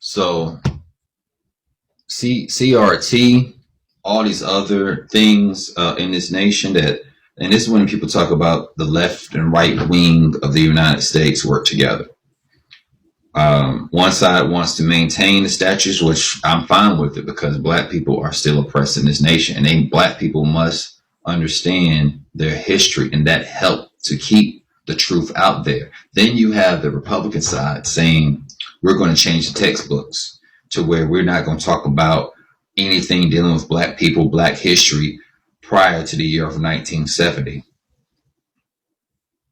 So CRT, all these other things in this nation that, and this is when people talk about the left and right wing of the United States work together. One side wants to maintain the statutes, which I'm fine with it because black people are still oppressed in this nation, and black people must understand their history, and that helped to keep the truth out there. Then you have the Republican side saying we're going to change the textbooks to where we're not going to talk about anything dealing with black people, black history prior to the year of 1970.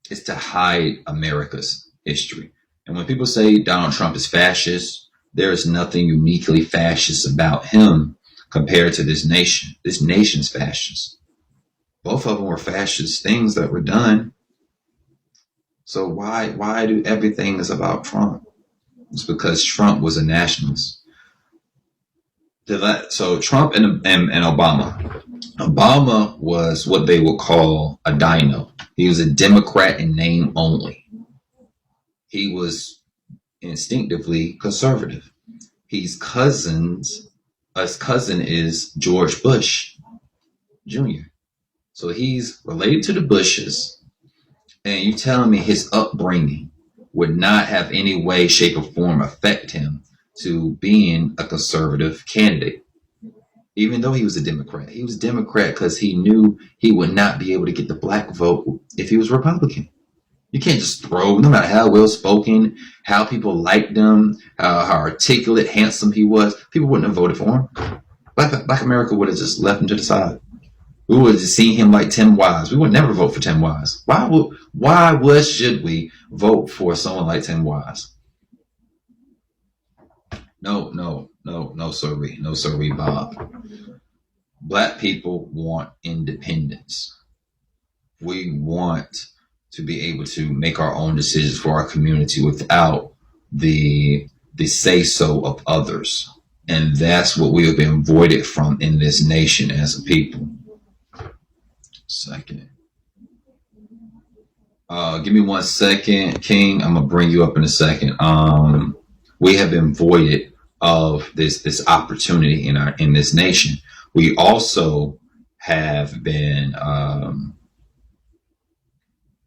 It's to hide America's history. And when people say Donald Trump is fascist, there is nothing uniquely fascist about him compared to this nation. This nation's fascist. Both of them were fascist things that were done. So why do everything is about Trump? It's because Trump was a nationalist. So Trump and Obama. Obama was what they would call a dino. He was a Democrat in name only. He was instinctively conservative. His cousin is George Bush Jr. So he's related to the Bushes, and you telling me his upbringing would not have any way, shape, or form affect him to being a conservative candidate, even though he was a Democrat. He was a Democrat because he knew he would not be able to get the black vote if he was Republican. You can't just throw, no matter how well spoken, how people liked him, how articulate, handsome he was, people wouldn't have voted for him. Black America would have just left him to the side. We would have just seen him like Tim Wise. We would never vote for Tim Wise. Why should we vote for someone like Tim Wise? No, sirree, Bob. Black people want independence. We want to be able to make our own decisions for our community without the say-so of others. And that's what we have been voided from in this nation as a people. Second. Give me 1 second, King. I'm gonna bring you up in a second. We have been voided of this opportunity in this nation. We also have been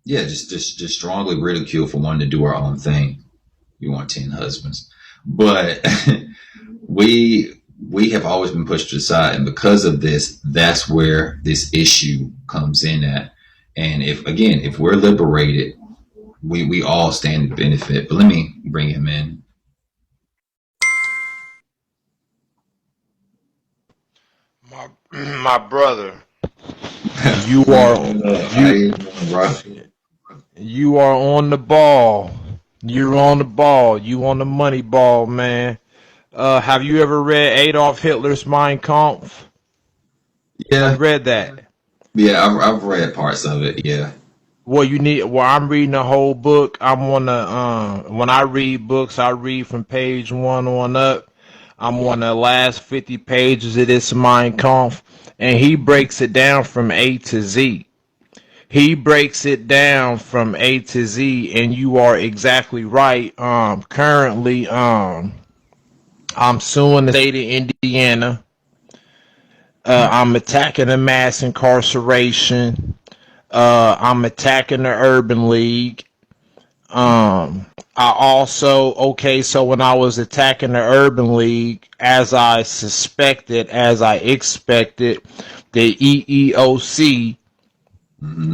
just strongly ridiculed for wanting to do our own thing. You want 10 husbands, but we have always been pushed to the side, and because of this, that's where this issue comes in at. And if we're liberated, we all stand to benefit. But let me bring him in. My brother, you are you are on the ball. You're on the ball. You on the money ball, man. Have you ever read Adolf Hitler's Mein Kampf? Yeah, I've read that. Yeah, I've read parts of it. Yeah. Well, I'm reading the whole book. I'm on the when I read books, I read from page 1 on up. I'm on the last 50 pages of this Mein Kampf, and he breaks it down from A to Z. He breaks it down from A to Z, and you are exactly right. Currently, I'm suing the state of Indiana. I'm attacking the mass incarceration. I'm attacking the Urban League. So when I was attacking the Urban League, as I expected, the EEOC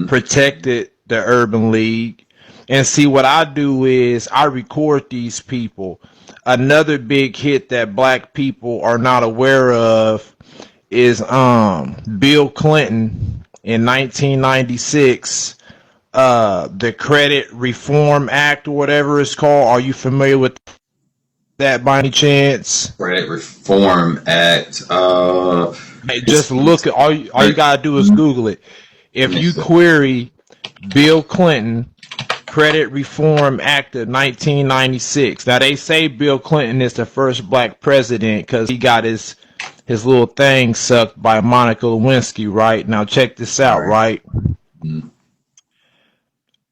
protected the Urban League. And see, what I do is I record these people. Another big hit that black people are not aware of is Bill Clinton in 1996, the Credit Reform Act or whatever it's called. Are you familiar with that by any chance? Credit Reform Act. Hey, just look at all you gotta do is Google it. If you query Bill Clinton Credit Reform Act of 1996, now they say Bill Clinton is the first black president because he got his little thing sucked by Monica Lewinsky, right? Now check this out, right?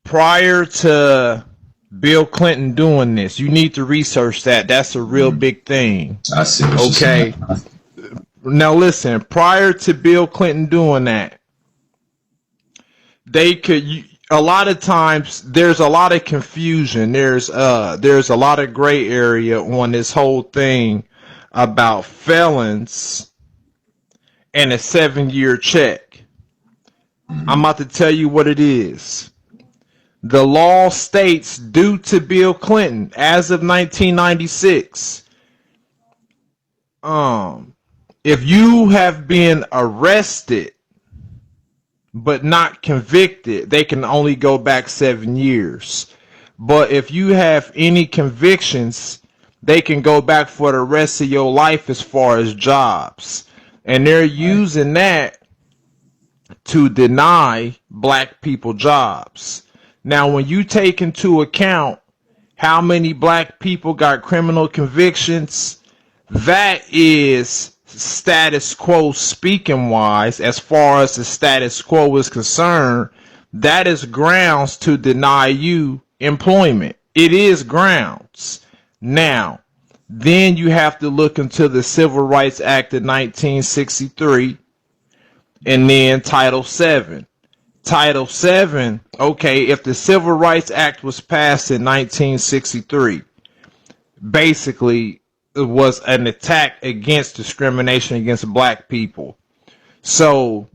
Prior to Bill Clinton doing this. You need to research that. That's a real big thing. I see what you're Okay. saying. Now listen, prior to Bill Clinton doing that, they could a lot of times there's a lot of confusion. There's a lot of gray area on this whole thing about felons and a 7-year check. I'm about to tell you what it is. The law states, due to Bill Clinton, as of 1996, if you have been arrested but not convicted, they can only go back 7 years. But if you have any convictions, they can go back for the rest of your life as far as jobs. And they're using that to deny black people jobs. Now, when you take into account how many black people got criminal convictions, that is status quo speaking wise. As far as the status quo is concerned, that is grounds to deny you employment. It is grounds. Now, then you have to look into the Civil Rights Act of 1963 and then Title VII. Title VII, okay, if the Civil Rights Act was passed in 1963, basically it was an attack against discrimination against black people. So,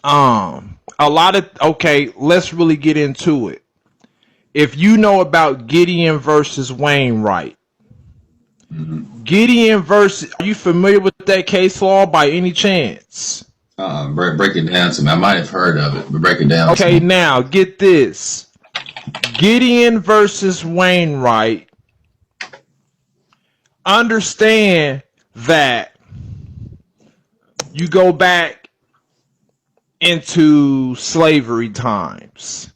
a lot of, okay, let's really get into it. If you know about Gideon versus Wainwright, Gideon versus, are you familiar with that case law by any chance? Break it down to me. I might have heard of it, but break it down. Okay, to me. now get this. Gideon versus Wainwright. Understand that you go back into slavery times.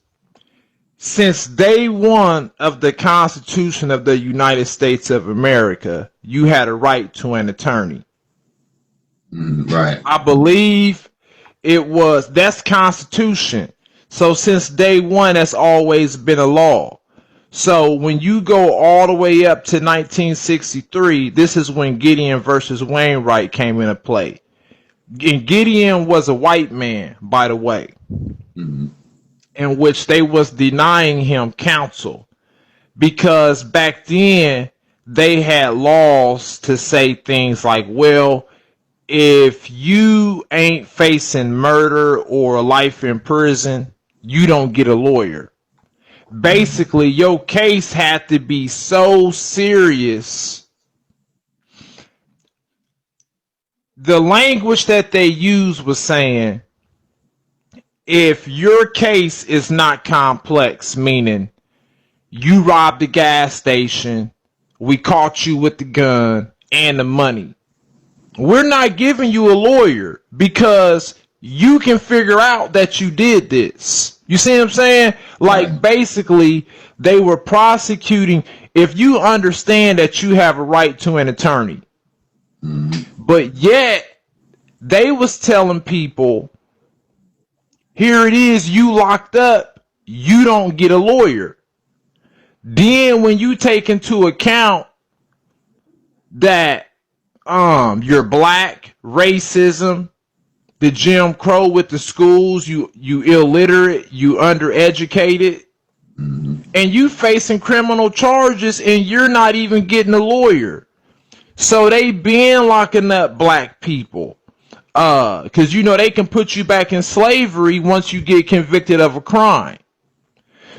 Since day one of the Constitution of the United States of America, you had a right to an attorney. Right. I believe that's Constitution. So since day one, that's always been a law. So when you go all the way up to 1963, this is when Gideon versus Wainwright came into play. And Gideon was a white man, by the way, in which they was denying him counsel because back then they had laws to say things like, well, if you ain't facing murder or life in prison, you don't get a lawyer. Basically, your case had to be so serious. The language that they used was saying, if your case is not complex, meaning you robbed the gas station, we caught you with the gun and the money, we're not giving you a lawyer because you can figure out that you did this. You see what I'm saying? Like, basically, they were prosecuting. If you understand that you have a right to an attorney, but yet they was telling people, here it is, you locked up, you don't get a lawyer. Then when you take into account that you're black, racism, the Jim Crow with the schools, you illiterate, you undereducated, and you facing criminal charges and you're not even getting a lawyer. So they been locking up black people. Because you know they can put you back in slavery once you get convicted of a crime.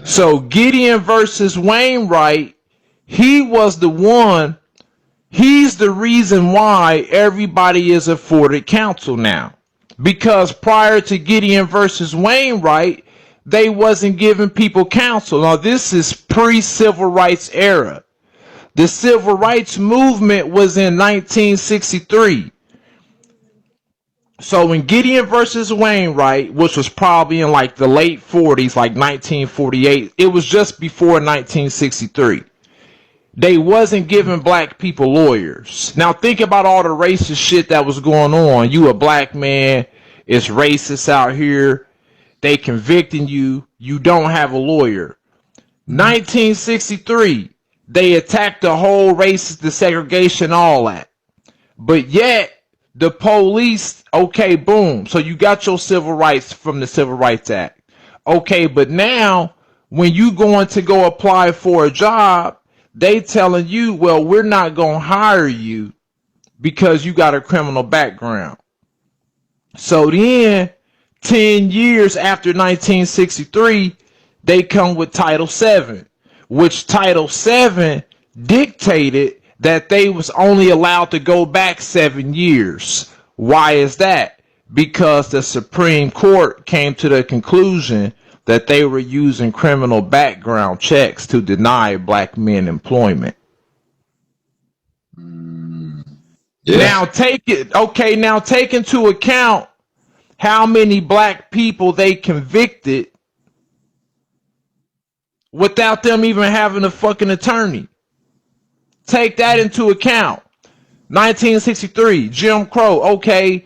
So Gideon versus Wainwright, he was the one. He's the reason why everybody is afforded counsel now. Because prior to Gideon versus Wainwright, they wasn't giving people counsel. Now this is pre-civil rights era. The civil rights movement was in 1963. So when Gideon versus Wainwright, which was probably in like the late 40s, like 1948, it was just before 1963. They wasn't giving black people lawyers. Now think about all the racist shit that was going on. You a black man, it's racist out here. They convicting you. You don't have a lawyer. 1963, they attacked the whole race, the segregation, all that. But yet, the police, okay, boom. So you got your civil rights from the Civil Rights Act. Okay, but now, when you going to go apply for a job, they telling you, well, we're not going to hire you because you got a criminal background. So then, 10 years after 1963, they come with Title VII, which Title VII dictated that they was only allowed to go back 7 years. Why is that? Because the Supreme Court came to the conclusion that they were using criminal background checks to deny black men employment. Yeah. Now take into account how many black people they convicted without them even having a fucking attorney. Take that into account. 1963, Jim Crow, okay,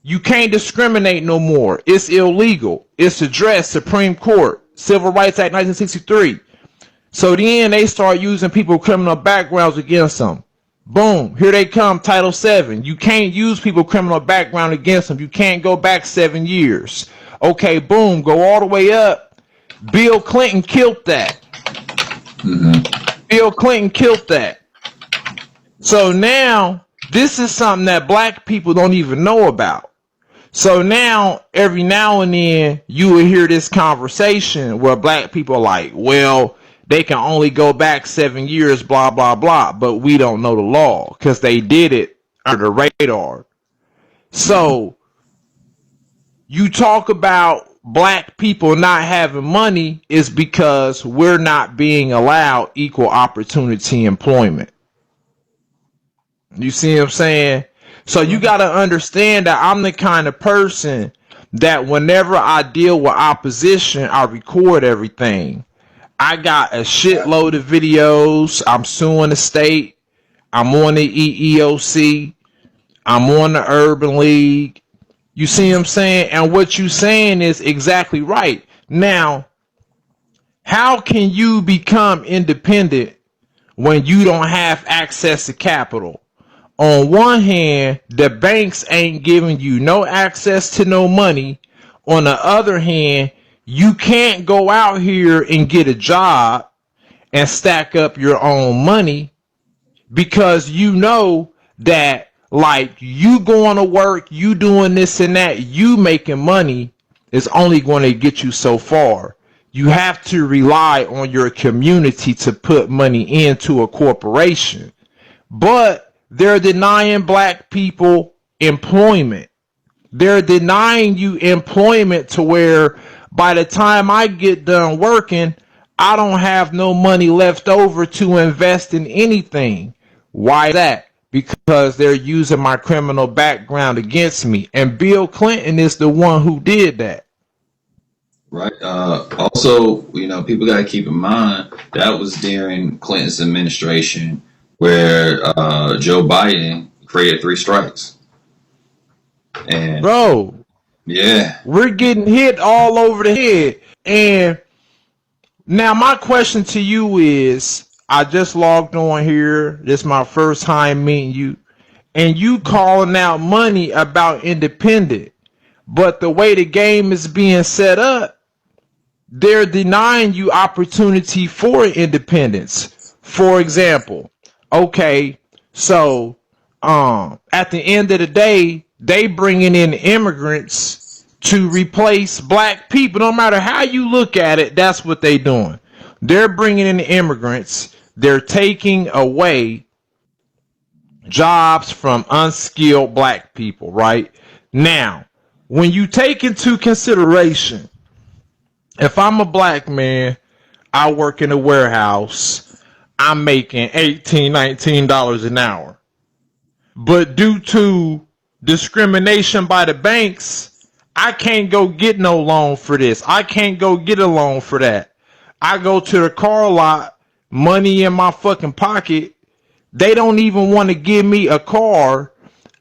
you can't discriminate no more. It's illegal. It's addressed, Supreme Court, Civil Rights Act 1963. So then they start using people with criminal backgrounds against them. Boom, here they come, Title VII. You can't use people with criminal background against them. You can't go back 7 years. Okay, boom, go all the way up. Bill Clinton killed that. Bill Clinton killed that. So now, this is something that black people don't even know about. So now, every now and then, you will hear this conversation where black people are like, well, they can only go back 7 years, blah, blah, blah. But we don't know the law because they did it under the radar. So you talk about black people not having money is because we're not being allowed equal opportunity employment. You see what I'm saying? So you got to understand that I'm the kind of person that whenever I deal with opposition, I record everything. I got a shitload of videos. I'm suing the state. I'm on the EEOC. I'm on the Urban League. You see what I'm saying? And what you saying is exactly right. Now, how can you become independent when you don't have access to capital? On one hand, the banks ain't giving you no access to no money. On the other hand, you can't go out here and get a job and stack up your own money because you know that, like, you going to work, you doing this and that, you making money is only going to get you so far. You have to rely on your community to put money into a corporation. But they're denying black people employment. They're denying you employment to where by the time I get done working, I don't have no money left over to invest in anything. Why that? Because they're using my criminal background against me. And Bill Clinton is the one who did that. Right. Also, people got to keep in mind that was during Clinton's administration where Joe Biden created 3 strikes. And bro, yeah, we're getting hit all over the head. And now my question to you is, I just logged on here. This is my first time meeting you. And you calling out money about independent. But the way the game is being set up, they're denying you opportunity for independence. For example, okay, so at the end of the day, they bringing in immigrants to replace black people. No matter how you look at it, that's what they doing. They're bringing in immigrants. They're taking away jobs from unskilled black people, right? Now, when you take into consideration, if I'm a black man, I work in a warehouse, I'm making $18, $19 an hour. But due to discrimination by the banks, I can't go get no loan for this. I can't go get a loan for that. I go to the car lot, money in my fucking pocket. They don't even want to give me a car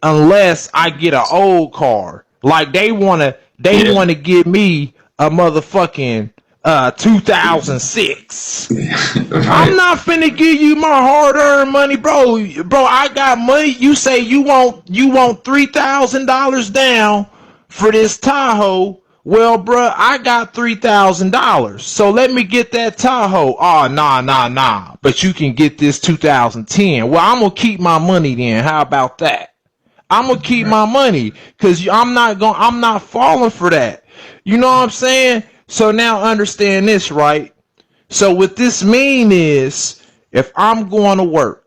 unless I get an old car. Like they want to give me a motherfucking 2006. Right. I'm not finna give you my hard-earned money, bro. Bro, I got money. You say you want $3,000 down for this Tahoe. Well, bro, I got $3,000. So let me get that Tahoe. Oh, nah. But you can get this 2010. Well, I'm gonna keep my money then. How about that? I'm gonna keep my money because I'm not falling for that. You know what I'm saying? So now understand this, right? So what this mean is, if I'm going to work,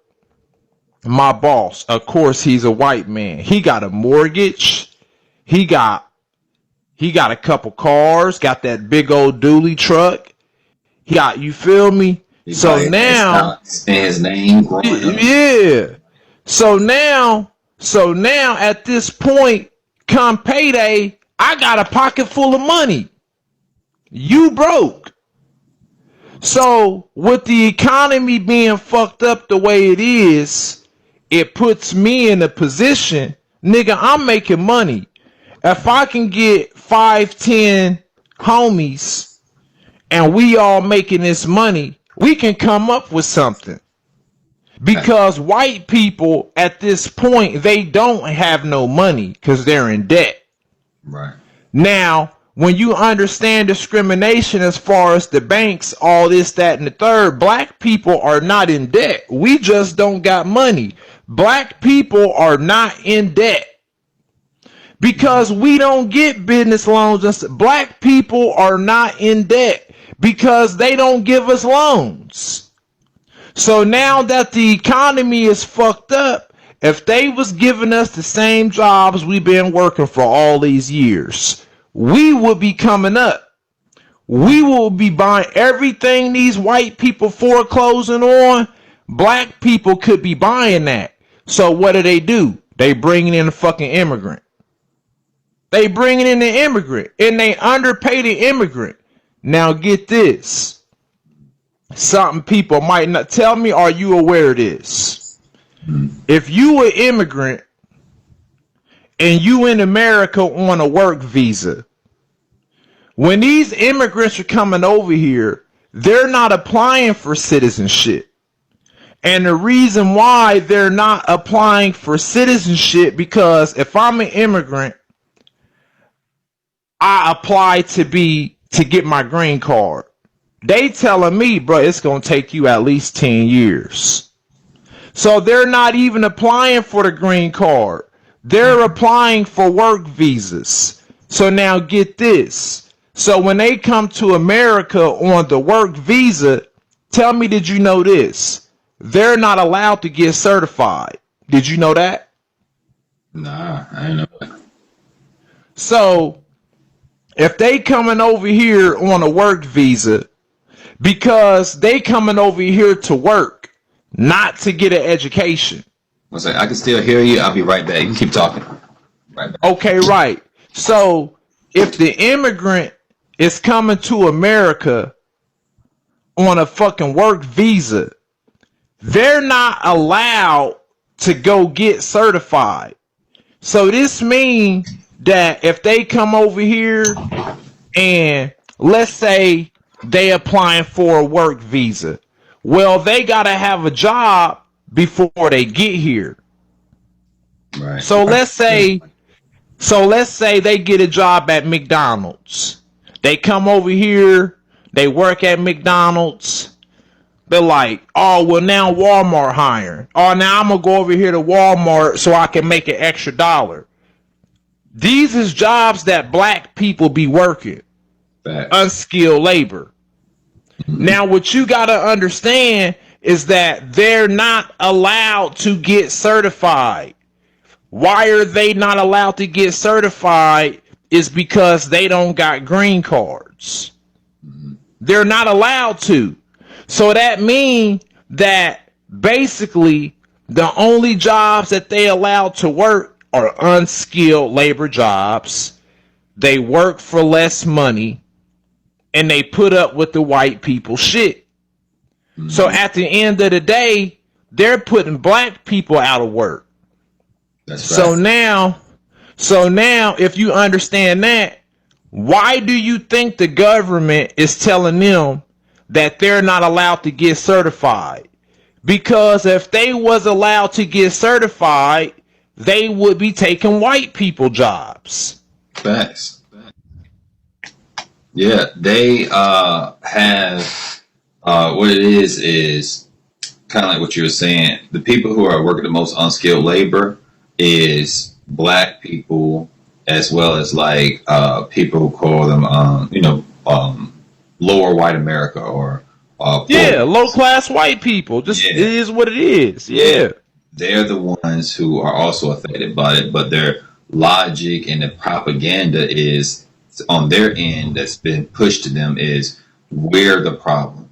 my boss, of course, he's a white man. He got a mortgage. He got a couple cars. Got that big old dually truck. He got, you feel me? So now, his name growing up. yeah. So now at this point, come payday, I got a pocket full of money. You broke. So with the economy being fucked up the way it is, it puts me in a position, nigga, I'm making money. If I can get 5-10 homies and we all making this money, we can come up with something. Because white people at this point, they don't have no money because they're in debt. Right. Now, when you understand discrimination as far as the banks, all this, that, and the third, black people are not in debt. We just don't got money. Black people are not in debt because we don't get business loans. Black people are not in debt because they don't give us loans. So now that the economy is fucked up, if they was giving us the same jobs we've been working for all these years, we would be coming up. We will be buying everything these white people foreclosing on. Black people could be buying that. So what do? They bringing in a fucking immigrant. They bringing in the immigrant and they underpay the immigrant. Now get this. Something people might not tell me. Are you aware of this? If you an immigrant and you in America on a work visa, when these immigrants are coming over here, they're not applying for citizenship. And the reason why they're not applying for citizenship, because if I'm an immigrant, I apply to get my green card. They telling me, bro, it's going to take you at least 10 years. So they're not even applying for the green card. They're applying for work visas. So now get this. So when they come to America on the work visa, tell me, did you know this? They're not allowed to get certified. Did you know that? Nah, I didn't know that. So if they coming over here on a work visa, because they coming over here to work, not to get an education. I can still hear you. I'll be right back. You can keep talking. Right back. Okay, right. So if the immigrant is coming to America on a fucking work visa, they're not allowed to go get certified. So this means that if they come over here and let's say they applying for a work visa, well, they got to have a job before they get here. Right. So let's say they get a job at McDonald's. They come over here, they work at McDonald's. They're like, oh, well, now Walmart hiring. Oh, now I'm going to go over here to Walmart so I can make an extra $1. These is jobs that black people be working. Unskilled labor. Now, what you got to understand is that they're not allowed to get certified. Why are they not allowed to get certified? Is because they don't got green cards. They're not allowed to. So that means that basically the only jobs that they allowed to work are unskilled labor jobs. They work for less money and they put up with the white people shit. So at the end of the day, they're putting black people out of work. That's right. So now if you understand that, Why do you think the government is telling them that they're not allowed to get certified? Because if they was allowed to get certified, they would be taking white people jobs. Facts. Yeah, they have what it is kind of like what you were saying. The people who are working the most unskilled labor is black people, as well as like people who call them lower white America or low class white people. Just It is what it is. Yeah. They're the ones who are also affected by it, but their logic and the propaganda is on their end that's been pushed to them is we're the problem.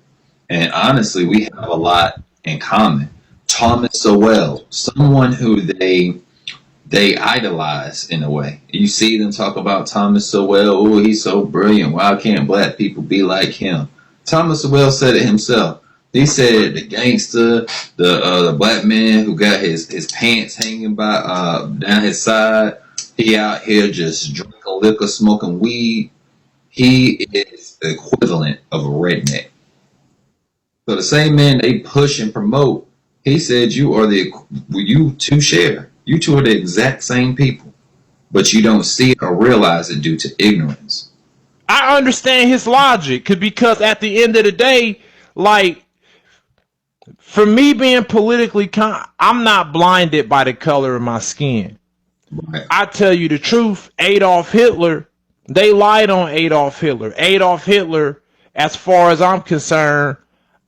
And honestly, we have a lot in common. Thomas Sowell, someone who they idolize in a way. You see them talk about Thomas Sowell. Oh, he's so brilliant. Why can't black people be like him? Thomas Sowell said it himself. He said the gangster, the black man who got his pants hanging by down his side, he out here just drinking liquor, smoking weed. He is the equivalent of a redneck. So the same man they push and promote, he said you two share. You two are the exact same people, but you don't see it or realize it due to ignorance. I understand his logic because at the end of the day, like, for me being politically I'm not blinded by the color of my skin. Right. I tell you the truth, Adolf Hitler, they lied on Adolf Hitler. Adolf Hitler, as far as I'm concerned,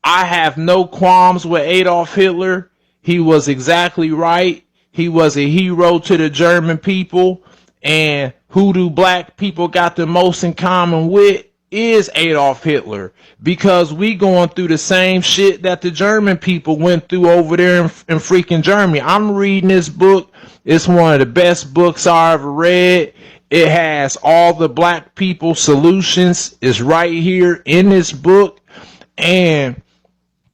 I have no qualms with Adolf Hitler. He was exactly right. He was a hero to the German people. And who do black people got the most in common with is Adolf Hitler, because we going through the same shit that the German people went through over there in freaking Germany. I'm reading this book. It's one of the best books I ever read. It has all the black people solutions. It's right here in this book. And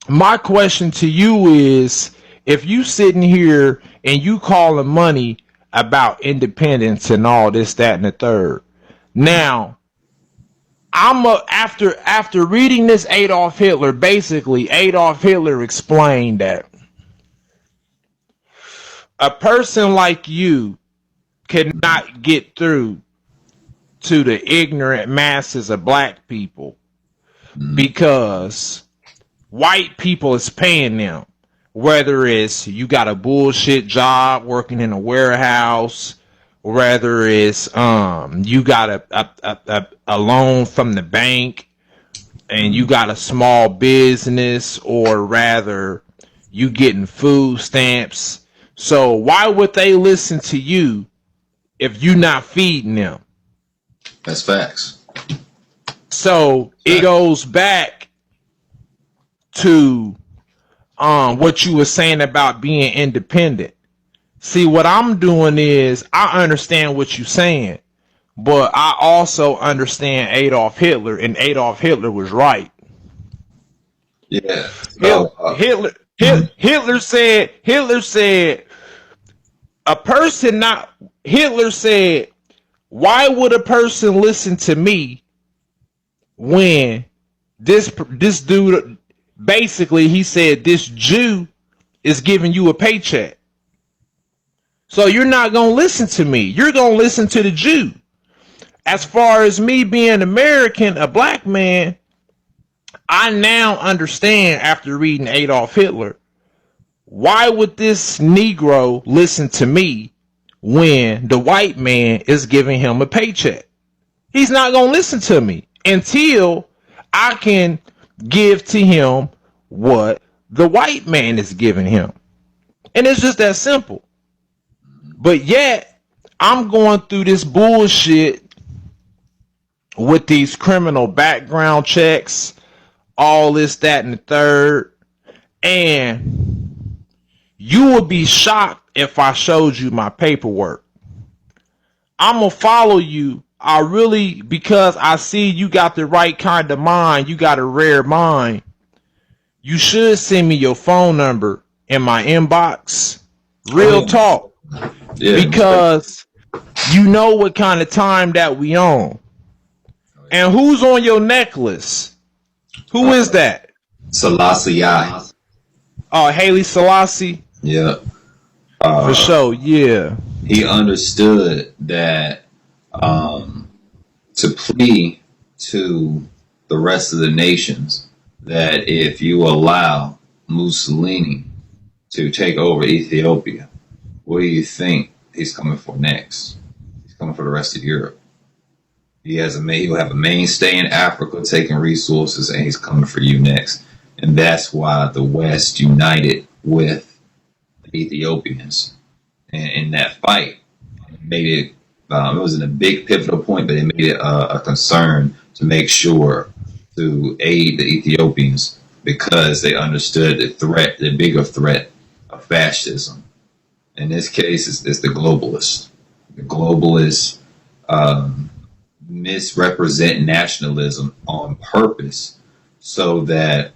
my question to you is, if you sitting here and you calling money about independence and all this, that, and the third. Now, after reading this Adolf Hitler, basically Adolf Hitler explained that a person like you cannot get through to the ignorant masses of black people because white people is paying them. Whether it's you got a bullshit job working in a warehouse, whether it's you got a loan from the bank and you got a small business, or rather you getting food stamps. So why would they listen to you if you not feeding them? That's facts. So it goes back to what you were saying about being independent. See, what I'm doing is I understand what you're saying, but I also understand Adolf Hitler, and Adolf Hitler was right. Yeah. Hitler said a person not. Hitler said, why would a person listen to me when this dude, basically he said, this Jew is giving you a paycheck. So you're not going to listen to me. You're going to listen to the Jew. As far as me being American, a black man, I now understand after reading Adolf Hitler, why would this Negro listen to me when the white man is giving him a paycheck? He's not going to listen to me until I can give to him what the white man is giving him. And it's just that simple. But yet, I'm going through this bullshit with these criminal background checks, all this, that, and the third. And you would be shocked if I showed you my paperwork. I'm going to follow you. Because I see you got the right kind of mind. You got a rare mind. You should send me your phone number in my inbox. Real talk. Yeah, because you know what kind of time that we on. And who's on your necklace? Who is that? Selassie I. Oh, Haile Selassie. Yeah. For sure, yeah. He understood that to plea to the rest of the nations that if you allow Mussolini to take over Ethiopia, what do you think he's coming for next? He's coming for the rest of Europe. He will have a mainstay in Africa taking resources, and he's coming for you next. And that's why the West united with the Ethiopians in that fight. It made it. It wasn't a big pivotal point, but it made it a concern to make sure to aid the Ethiopians because they understood the bigger threat of fascism. In this case, it's the globalists. The globalists misrepresent nationalism on purpose so that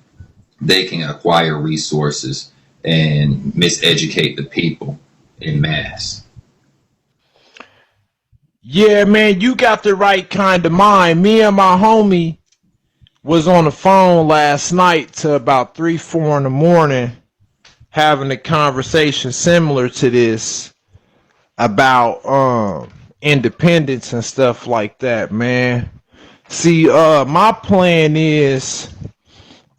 they can acquire resources and miseducate the people in mass. Yeah, man, you got the right kind of mind. Me and my homie was on the phone last night to about 3, 4 in the morning having a conversation similar to this about independence and stuff like that, man. See, my plan is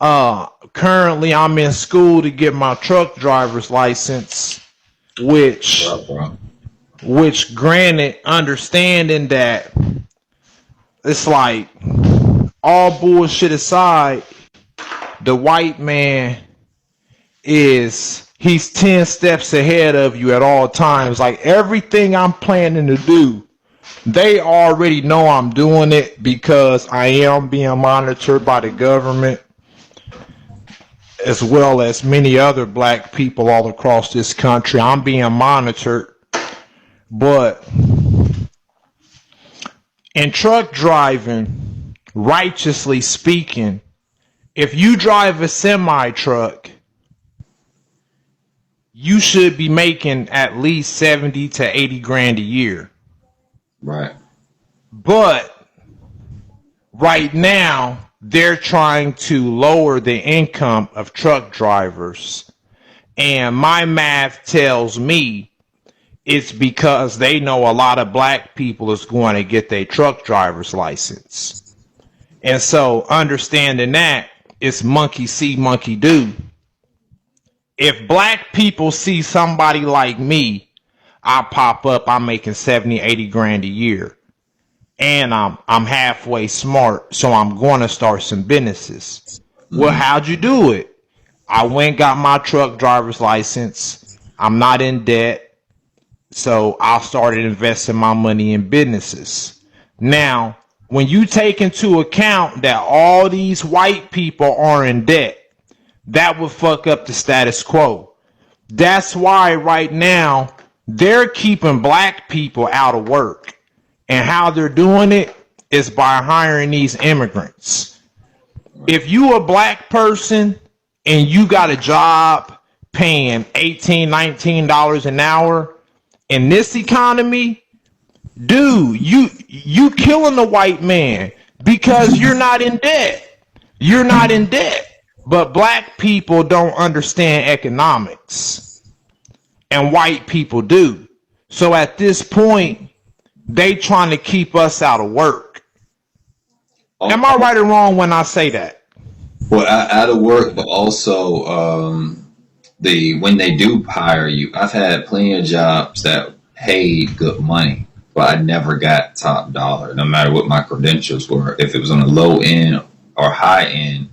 currently I'm in school to get my truck driver's license, which granted, understanding that it's like all bullshit aside, the white man he's 10 steps ahead of you at all times. Like everything I'm planning to do, they already know I'm doing it because I am being monitored by the government as well as many other black people all across this country. I'm being monitored. But in truck driving, righteously speaking, if you drive a semi truck, you should be making at least 70 to 80 grand a year. Right. But right now, they're trying to lower the income of truck drivers. And my math tells me it's because they know a lot of black people is going to get their truck driver's license. And so understanding that, it's monkey see, monkey do. If black people see somebody like me, I pop up, I'm making 70, 80 grand a year. And I'm halfway smart, so I'm going to start some businesses. Well, how'd you do it? I went and got my truck driver's license. I'm not in debt. So I started investing my money in businesses. Now, when you take into account that all these white people are in debt, that would fuck up the status quo. That's why right now they're keeping black people out of work. And how they're doing it is by hiring these immigrants. If you a black person and you got a job paying $18, $19 an hour in this economy, dude, you killing the white man because you're not in debt. You're not in debt. But black people don't understand economics. And white people do. So at this point, they trying to keep us out of work. Am I right or wrong when I say that? Well, out of work, but also when they do hire you, I've had plenty of jobs that paid good money, but I never got top dollar, no matter what my credentials were. If it was on the low end or high end,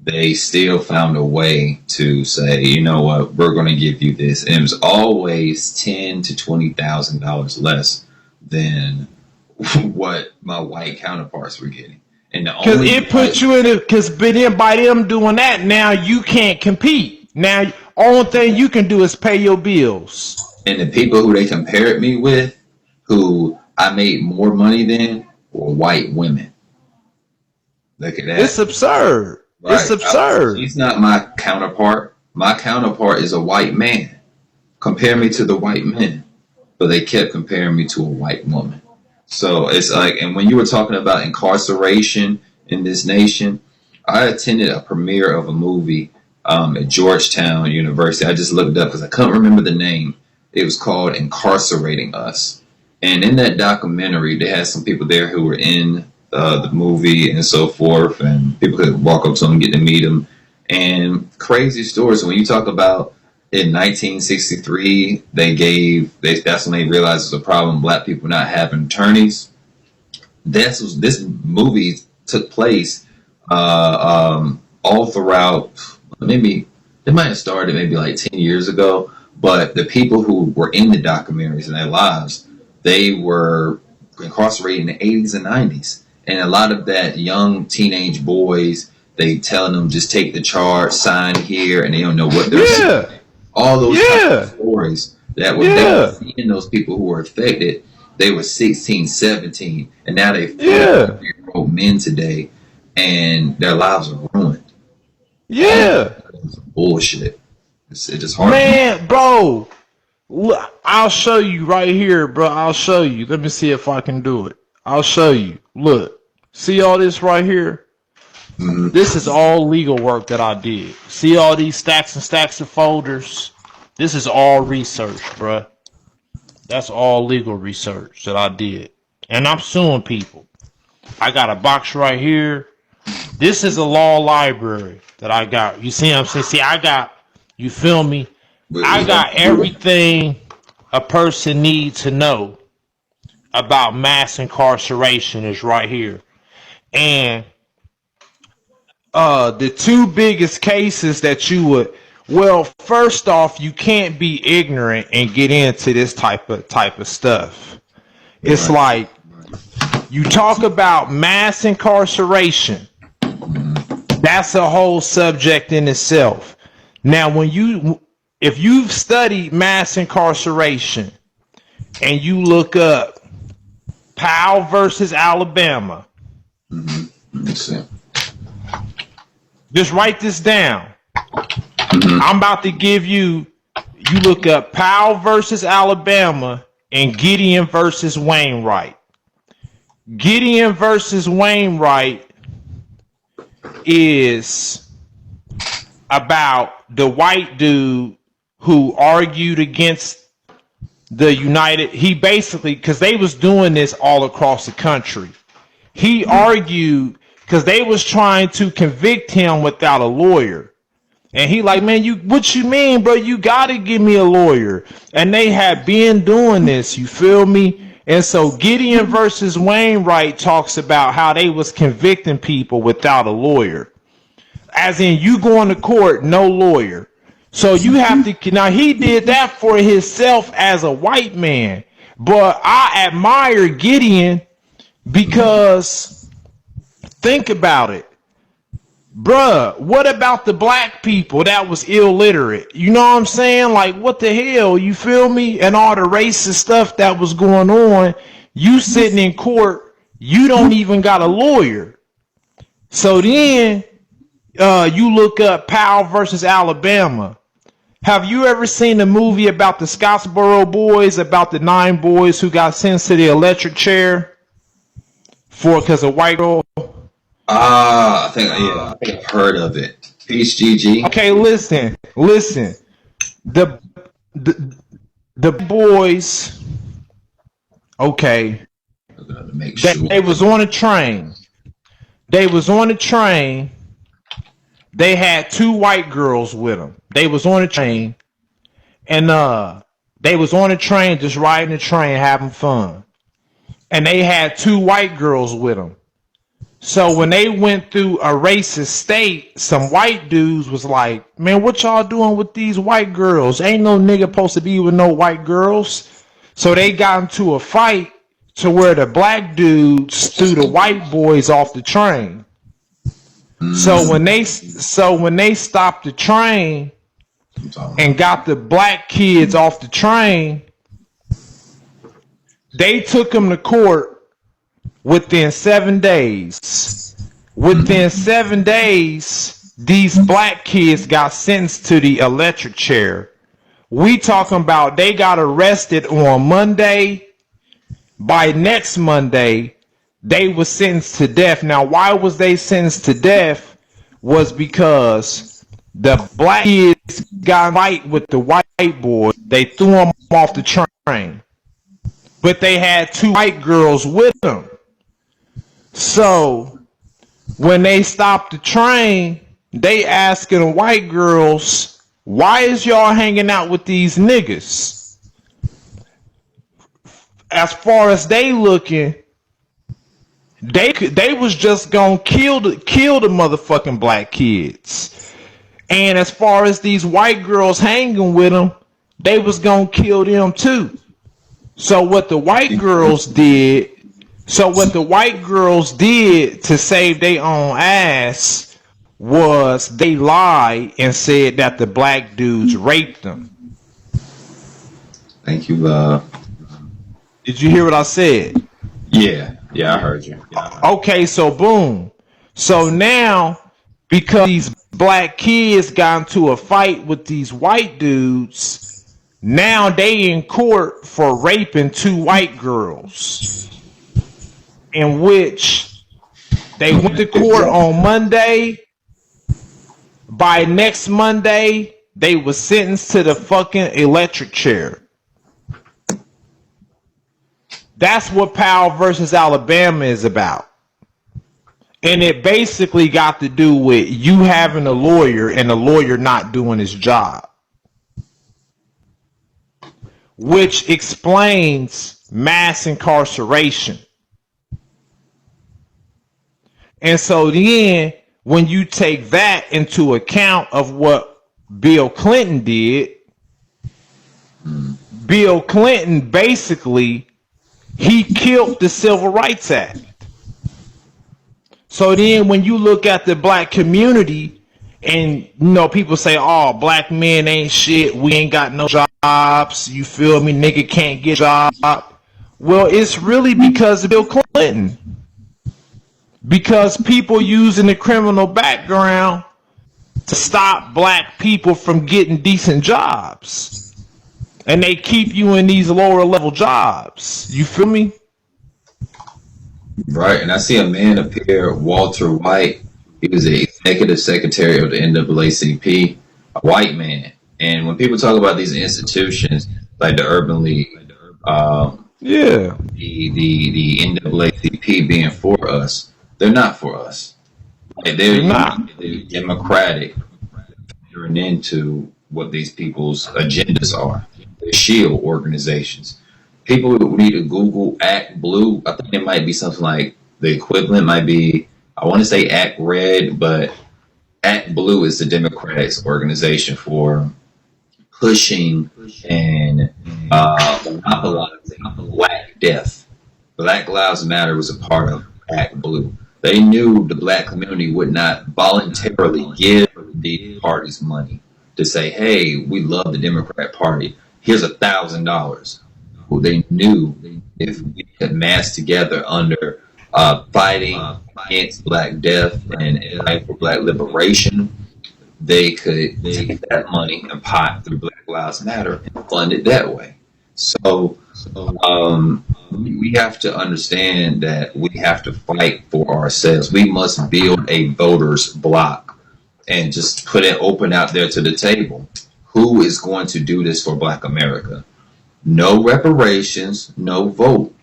they still found a way to say, you know what, we're going to give you this. And it was always $10,000 to $20,000 less than what my white counterparts were getting. And because it puts you in it, because by them doing that, now you can't compete. Now, only thing you can do is pay your bills. And the people who they compared me with, who I made more money than, were white women. Look at that. It's absurd. Right. It's absurd. He's not my counterpart. My counterpart is a white man. Compare me to the white men. But they kept comparing me to a white woman. So it's like, and when you were talking about incarceration in this nation, I attended a premiere of a movie at Georgetown University. I just looked up because I couldn't remember the name. It was called Incarcerating Us. And in that documentary, they had some people there who were in the movie and so forth, and people could walk up to them and get to meet them. And crazy stories. When you talk about in 1963, that's when they realized it was a problem, black people not having attorneys. This movie took place all throughout. Maybe it might have started maybe like 10 years ago, but the people who were in the documentaries in their lives, they were incarcerated in the 80s and 90s, and a lot of that young teenage boys, they telling them just take the charge, sign here, and they don't know what they're saying. All those kind of stories that were seeing those people who were affected. They were 16, 17, and now they're 40-year-old men today, and their lives are ruined. It's bullshit. It's just hard. Man, bro, look, I'll show you right here, bro. I'll show you. Let me see if I can do it. I'll show you. Look, see all this right here? Mm-hmm. This is all legal work that I did. See all these stacks and stacks of folders? This is all research, bro. That's all legal research that I did. And I'm suing people. I got a box right here. This is a law library that I got. You see what I'm saying? See, I got, you feel me? I got everything a person needs to know about mass incarceration is right here. And the two biggest cases that you would, well, first off, you can't be ignorant and get into this type of stuff. It's like you talk about mass incarceration. That's a whole subject in itself. Now, if you've studied mass incarceration and you look up Powell versus Alabama, just write this down. I'm about to give you look up Powell versus Alabama and Gideon versus Wainwright. Gideon versus Wainwright is about the white dude who argued against the United. He basically, because they was doing this all across the country. He argued because they was trying to convict him without a lawyer. And he like, man, what you mean, bro? You gotta give me a lawyer. And they had been doing this, you feel me? And so Gideon versus Wainwright talks about how they was convicting people without a lawyer. As in, you going to court, no lawyer. So you have to, now he did that for himself as a white man. But I admire Gideon because, think about it. Bruh, what about the black people that was illiterate? You know what I'm saying? Like, what the hell? You feel me? And all the racist stuff that was going on. You sitting in court, you don't even got a lawyer. So then you look up Powell versus Alabama. Have you ever seen the movie about the Scottsboro boys, about the 9 boys who got sentenced to the electric chair because a white girl? I think I've heard of it. Peace, GG. Okay, listen. The boys. Okay. Make sure. They was on a train. They had 2 white girls with them. They was on a train, and they was on a train, just riding the train, having fun. And they had 2 white girls with them. So when they went through a racist state, some white dudes was like, man, what y'all doing with these white girls? Ain't no nigga supposed to be with no white girls. So they got into a fight to where the black dudes threw the white boys off the train. So when they stopped the train and got the black kids off the train, they took them to court. Within 7 days, these black kids got sentenced to the electric chair. We talking about they got arrested on Monday. By next Monday, they were sentenced to death. Now, why was they sentenced to death? Was because the black kids got in a fight with the white boys. They threw them off the train, but they had two white girls with them. So when they stopped the train, they asking the white girls, "Why is y'all hanging out with these niggas?" As far as they looking, they was just gonna kill the motherfucking black kids. And as far as these white girls hanging with them, they was gonna kill them too. So what the white girls did to save their own ass was they lied and said that the black dudes raped them. Thank you, love. Did you hear what I said? Yeah, I heard you. Okay, so boom. So now, because these black kids got into a fight with these white dudes, now they in court for raping two white girls. In which they went to court on Monday. By next Monday, they were sentenced to the fucking electric chair. That's what Powell versus Alabama is about. And it basically got to do with you having a lawyer and the lawyer not doing his job. Which explains mass incarceration. And so then, when you take that into account of what Bill Clinton did, Bill Clinton basically, he killed the Civil Rights Act. So then when you look at the black community and, people say, oh, black men ain't shit. We ain't got no jobs. You feel me? Nigga can't get a job. Well, it's really because of Bill Clinton. Because people using the criminal background to stop black people from getting decent jobs. And they keep you in these lower level jobs. You feel me? Right, and I see a man up here, Walter White. He was the executive secretary of the NAACP, a white man. And when people talk about these institutions like the Urban League, the NAACP being for us, they're not for us. They're not. They're democratic, figuring into what these people's agendas are. They're shield organizations. People need to Google Act Blue. I think it might be something like the equivalent might be, I want to say Act Red, but Act Blue is the Democrats organization for pushing and monopolizing Black death. Black Lives Matter was a part of Act Blue. They knew the black community would not voluntarily give the parties money to say, hey, we love the Democrat Party. Here's $1,000. Well, they knew if we could mass together under fighting against Black death and fight for Black liberation, they could take that money and pot through Black Lives Matter and fund it that way. So we have to understand that we have to fight for ourselves. We must build a voters block and just put it open out there to the table. Who is going to do this for Black America? No reparations, no vote.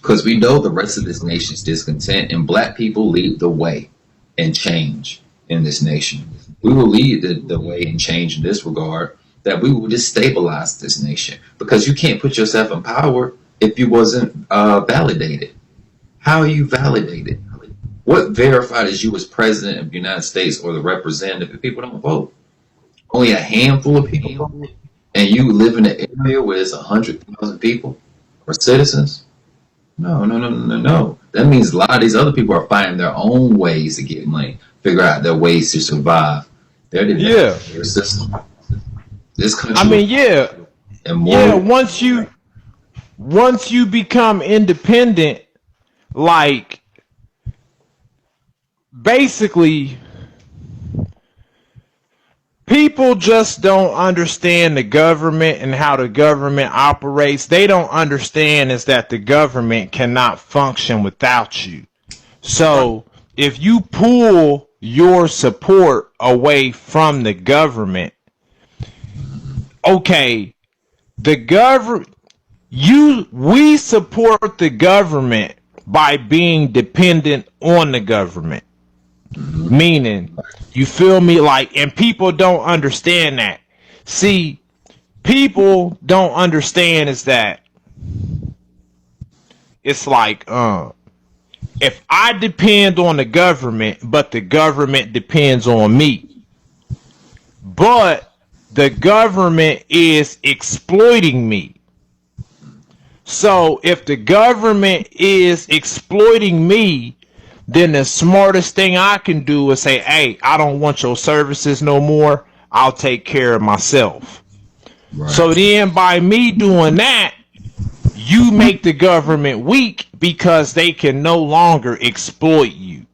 Because we know the rest of this nation's discontent, and Black people lead the way and change in this nation. We will lead the way and change in this regard, that we will just stabilize this nation. Because you can't put yourself in power if you wasn't validated. How are you validated? What verified as you as president of the United States or the representative if people don't vote? Only a handful of people vote? And you live in an area where there's 100,000 people or citizens? No. That means a lot of these other people are finding their own ways to get money, figure out their ways to survive. They're their system. This country. I mean, once you become independent, like basically people just don't understand the government and how the government operates. They don't understand is that the government cannot function without you. So if you pull your support away from the government, okay, the government, we support the government by being dependent on the government. Meaning, you feel me? Like, and people don't understand that. See, people don't understand is that it's like, if I depend on the government, but the government depends on me, but the government is exploiting me. So if the government is exploiting me, then the smartest thing I can do is say, hey, I don't want your services no more. I'll take care of myself. Right. So then by me doing that, you make the government weak because they can no longer exploit you.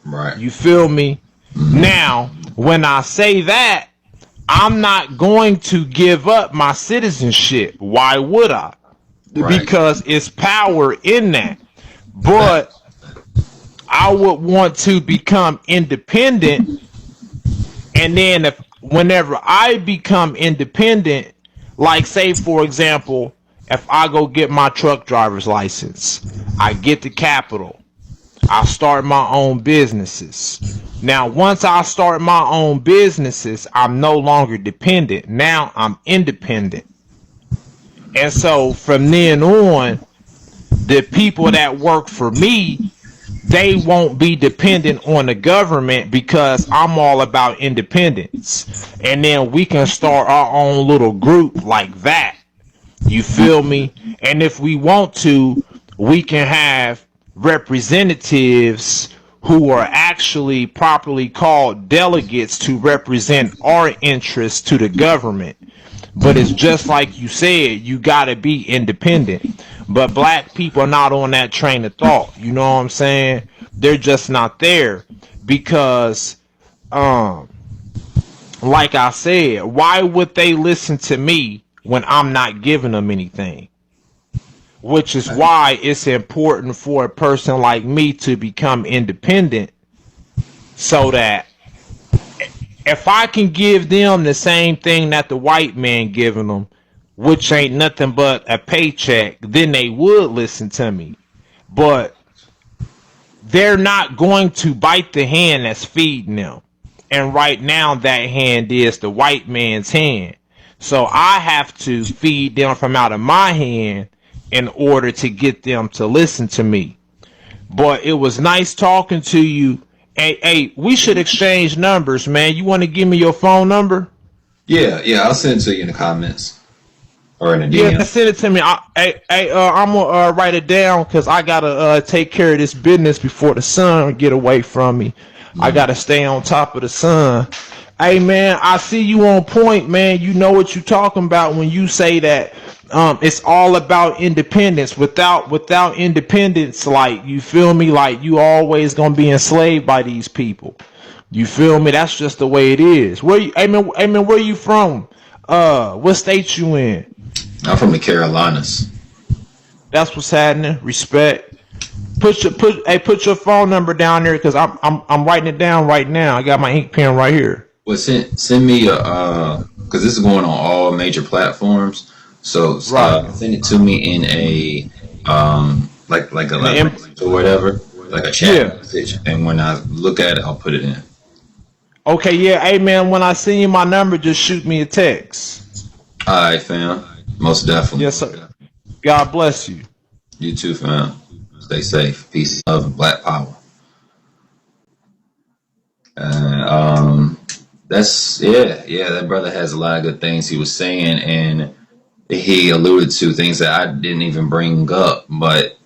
Right. You feel me? Mm-hmm. Now, when I say that, I'm not going to give up my citizenship. Why would I? Right. Because it's power in that. But I would want to become independent, and then whenever I become independent, like say for example, if I go get my truck driver's license, I get the capital, I start my own businesses. Now once I start my own businesses, I'm no longer dependent. Now I'm independent. And so from then on, the people that work for me, they won't be dependent on the government because I'm all about independence. And then we can start our own little group like that. You feel me? And if we want to, we can have representatives who are actually properly called delegates to represent our interests to the government. But it's just like you said, you gotta be independent. But black people are not on that train of thought. You know what I'm saying? They're just not there because, like I said, why would they listen to me when I'm not giving them anything? Which is why it's important for a person like me to become independent, so that if I can give them the same thing that the white man giving them, which ain't nothing but a paycheck, then they would listen to me. But they're not going to bite the hand that's feeding them. And right now that hand is the white man's hand. So I have to feed them from out of my hand in order to get them to listen to me. But it was nice talking to you. Hey, we should exchange numbers, man. You want to give me your phone number? Yeah, I'll send it to you in the comments or in a DM. Yeah, send it to me. I'm gonna write it down because I gotta take care of this business before the sun get away from me. Mm-hmm. I gotta stay on top of the sun. Hey, man, I see you on point, man. You know what you're talking about when you say that it's all about independence. Without independence, like, you feel me? Like, you always gonna be enslaved by these people. You feel me? That's just the way it is. Where you, Amen, where you from? What state you in? I'm from the Carolinas. That's what's happening. Respect. Put your phone number down there because I'm writing it down right now. I got my ink pen right here. Well, send me because this is going on all major platforms. So right. Send it to me in a like a or whatever, like a chat message, and when I look at it, I'll put it in. Okay, yeah. Hey, man, when I send you my number, just shoot me a text. All right, fam. Most definitely. Yes, sir. God bless you. You too, fam. Stay safe. Peace, love, and black power. That's that brother has a lot of good things he was saying, and he alluded to things that I didn't even bring up, but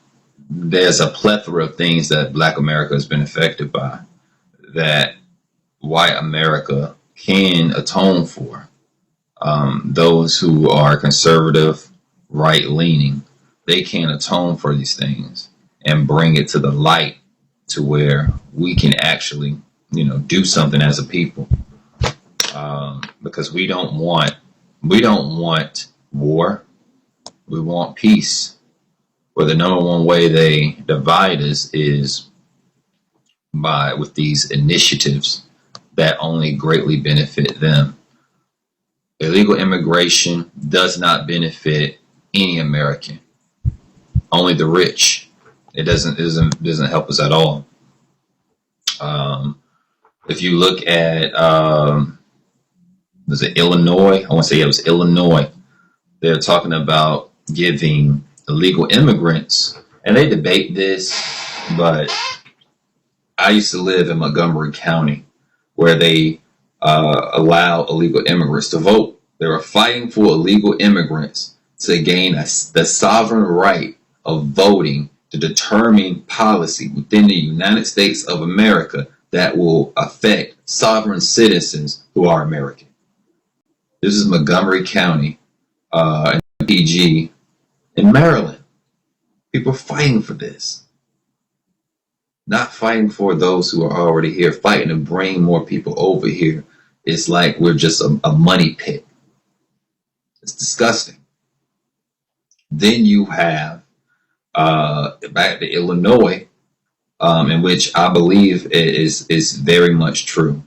there's a plethora of things that Black America has been affected by that white America can atone for. Those who are conservative, right-leaning, they can atone for these things and bring it to the light to where we can actually, do something as a people. because we don't want war. We want peace. Where the number one way they divide us is with these initiatives that only greatly benefit them. Illegal immigration does not benefit any American, only the rich. It doesn't help us at all. If you look at was it Illinois? I want to say it was Illinois. They're talking about giving illegal immigrants, and they debate this, but I used to live in Montgomery County, where they allow illegal immigrants to vote. They were fighting for illegal immigrants to gain the sovereign right of voting to determine policy within the United States of America that will affect sovereign citizens who are American. This is Montgomery County, PG, in Maryland. People are fighting for this. Not fighting for those who are already here, fighting to bring more people over here. It's like we're just a money pit. It's disgusting. Then you have back to Illinois, in which I believe is very much true,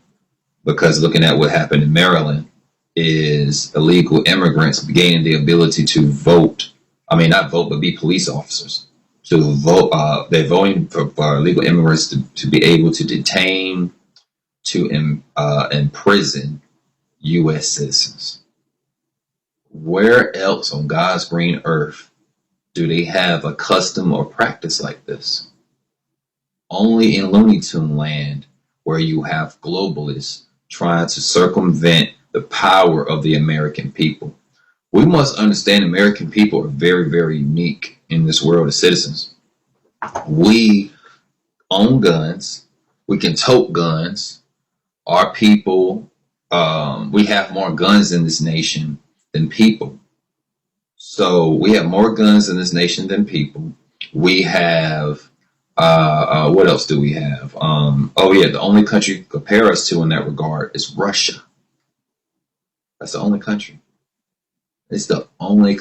because looking at what happened in Maryland is illegal immigrants gaining the ability to vote. I mean, not vote, but be police officers. To vote, they're voting for illegal immigrants to be able to detain, to imprison U.S. citizens. Where else on God's green earth do they have a custom or practice like this? Only in Looney Tune land, where you have globalists trying to circumvent the power of the American people. We must understand American people are very, very unique in this world of citizens. We own guns. We can tote guns. Our people, we have more guns in this nation than people. So we have more guns in this nation than people. We have, what else do we have? The only country you compare us to in that regard is Russia. That's the only country. It's the only